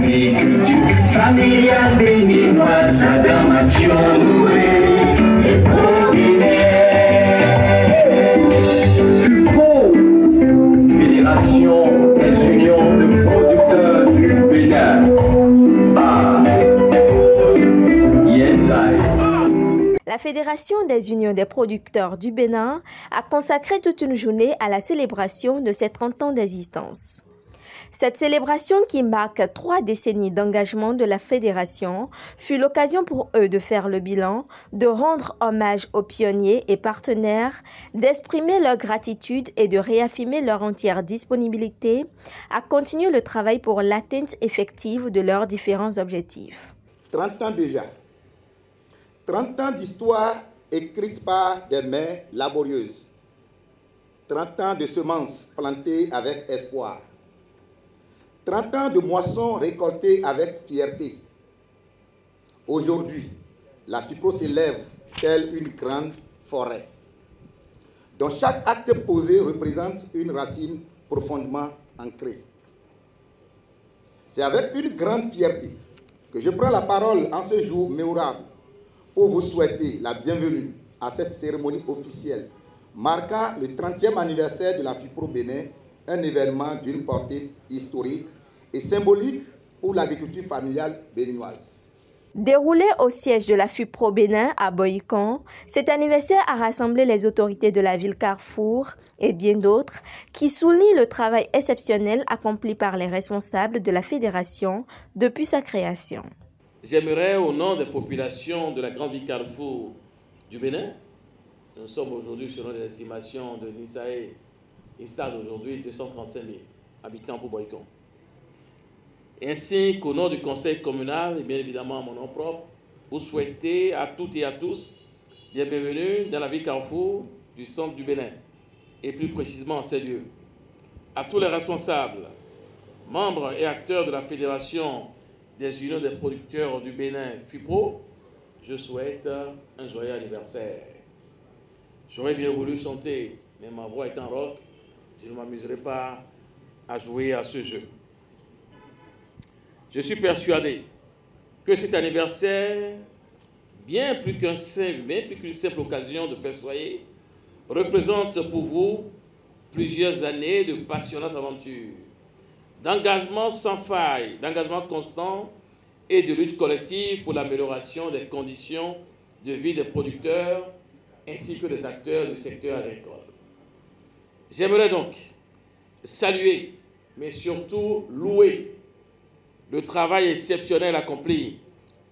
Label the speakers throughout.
Speaker 1: l'agriculture familiale béninoise, Adamatio Noué, c'est Pro-Bénin. FUPRO, Fédération des unions de producteurs du Bénin.
Speaker 2: La Fédération des unions des producteurs du Bénin a consacré toute une journée à la célébration de ses 30 ans d'existence. Cette célébration, qui marque 3 décennies d'engagement de la Fédération, fut l'occasion pour eux de faire le bilan, de rendre hommage aux pionniers et partenaires, d'exprimer leur gratitude et de réaffirmer leur entière disponibilité à continuer le travail pour l'atteinte effective de leurs différents objectifs.
Speaker 3: 30 ans déjà. 30 ans d'histoire écrite par des mains laborieuses. 30 ans de semences plantées avec espoir. 30 ans de moissons récoltées avec fierté. Aujourd'hui, la FUPRO s'élève telle une grande forêt, dont chaque acte posé représente une racine profondément ancrée. C'est avec une grande fierté que je prends la parole en ce jour mémorable pour vous souhaiter la bienvenue à cette cérémonie officielle marquant le 30e anniversaire de la FUPRO Bénin, un événement d'une portée historique et symbolique pour l'agriculture familiale béninoise.
Speaker 2: Déroulé au siège de la FUPRO Bénin à Boïcon, cet anniversaire a rassemblé les autorités de la ville Carrefour et bien d'autres qui soulignent le travail exceptionnel accompli par les responsables de la fédération depuis sa création.
Speaker 4: J'aimerais, au nom des populations de la grande ville Carrefour du Bénin, nous sommes aujourd'hui selon les estimations de l'INSAE, il stade aujourd'hui 235 000 habitants pour Boïcon. Ainsi qu'au nom du conseil communal et bien évidemment à mon nom propre, vous souhaitez à toutes et à tous la bienvenue dans la ville Carrefour du centre du Bénin et plus précisément en ces lieux. À tous les responsables, membres et acteurs de la Fédération des unions des producteurs du Bénin FUPRO, je souhaite un joyeux anniversaire. J'aurais bien voulu chanter, mais ma voix étant rock, je ne m'amuserai pas à jouer à ce jeu. Je suis persuadé que cet anniversaire, bien plus qu'une simple occasion de festoyer, représente pour vous plusieurs années de passionnantes aventures, d'engagement sans faille, d'engagement constant et de lutte collective pour l'amélioration des conditions de vie des producteurs ainsi que des acteurs du secteur agricole. J'aimerais donc saluer, mais surtout louer le travail exceptionnel accompli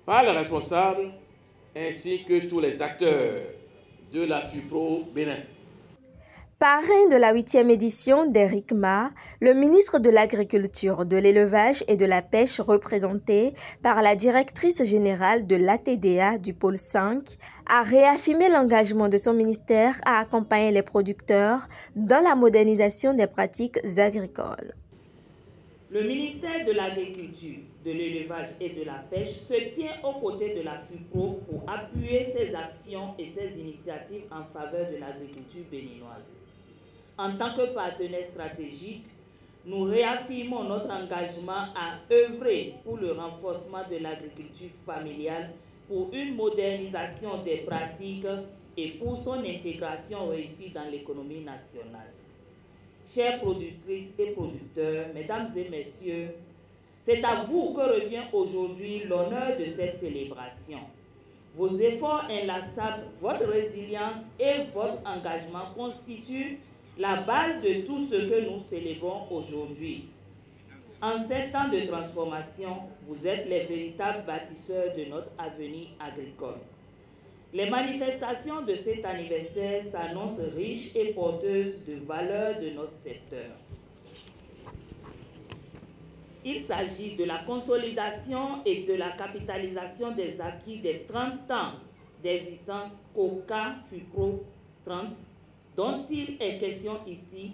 Speaker 4: par les responsables ainsi que tous les acteurs de la FUPRO Bénin.
Speaker 2: Parrain de la 8e édition d'Éric Ma, le ministre de l'Agriculture, de l'Élevage et de la Pêche représenté par la directrice générale de l'ATDA du pôle 5, a réaffirmé l'engagement de son ministère à accompagner les producteurs dans la modernisation des pratiques agricoles.
Speaker 5: Le ministère de l'Agriculture, de l'Élevage et de la Pêche se tient aux côtés de la FUPRO pour appuyer ses actions et ses initiatives en faveur de l'agriculture béninoise. En tant que partenaire stratégique, nous réaffirmons notre engagement à œuvrer pour le renforcement de l'agriculture familiale, pour une modernisation des pratiques et pour son intégration réussie dans l'économie nationale. Chères productrices et producteurs, mesdames et messieurs, c'est à vous que revient aujourd'hui l'honneur de cette célébration. Vos efforts inlassables, votre résilience et votre engagement constituent la base de tout ce que nous célébrons aujourd'hui. En ces temps de transformation, vous êtes les véritables bâtisseurs de notre avenir agricole. Les manifestations de cet anniversaire s'annoncent riches et porteuses de valeurs de notre secteur. Il s'agit de la consolidation et de la capitalisation des acquis des 30 ans d'existence COCA FUPRO 30, dont il est question ici,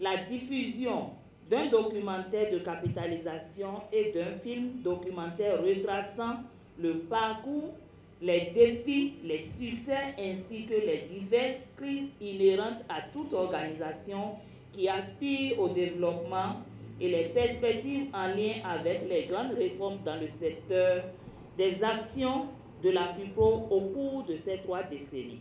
Speaker 5: la diffusion d'un documentaire de capitalisation et d'un film documentaire retraçant le parcours, les défis, les succès ainsi que les diverses crises inhérentes à toute organisation qui aspire au développement et les perspectives en lien avec les grandes réformes dans le secteur des actions de la FUPRO au cours de ces 3 décennies.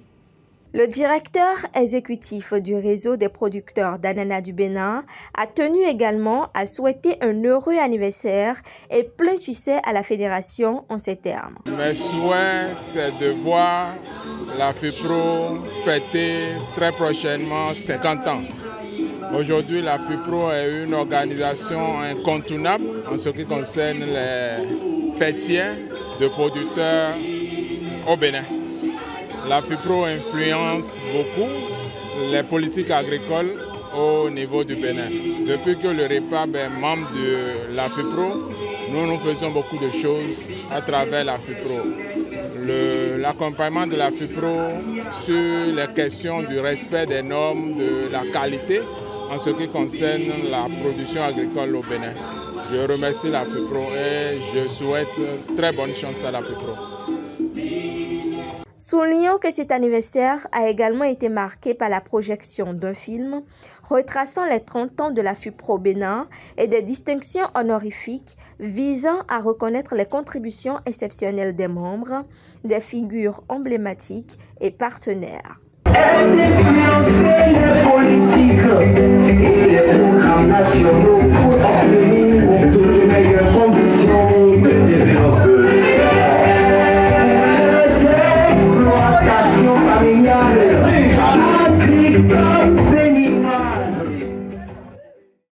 Speaker 2: Le directeur exécutif du réseau des producteurs d'ananas du Bénin a tenu également à souhaiter un heureux anniversaire et plein succès à la fédération en ces termes.
Speaker 6: Mes souhaits, c'est de voir la FUPRO fêter très prochainement 50 ans. Aujourd'hui, la FUPRO est une organisation incontournable en ce qui concerne les fêtiers de producteurs au Bénin. La FUPRO influence beaucoup les politiques agricoles au niveau du Bénin. Depuis que le REPAB est membre de la FUPRO, nous faisons beaucoup de choses à travers la FUPRO. L'accompagnement de la FUPRO sur les questions du respect des normes, de la qualité en ce qui concerne la production agricole au Bénin. Je remercie la FUPRO et je souhaite très bonne chance à la FUPRO.
Speaker 2: Soulignons que cet anniversaire a également été marqué par la projection d'un film retraçant les 30 ans de la FUPRO Bénin et des distinctions honorifiques visant à reconnaître les contributions exceptionnelles des membres, des figures emblématiques et partenaires.
Speaker 7: Elle influençait les politiques et les programmes nationaux.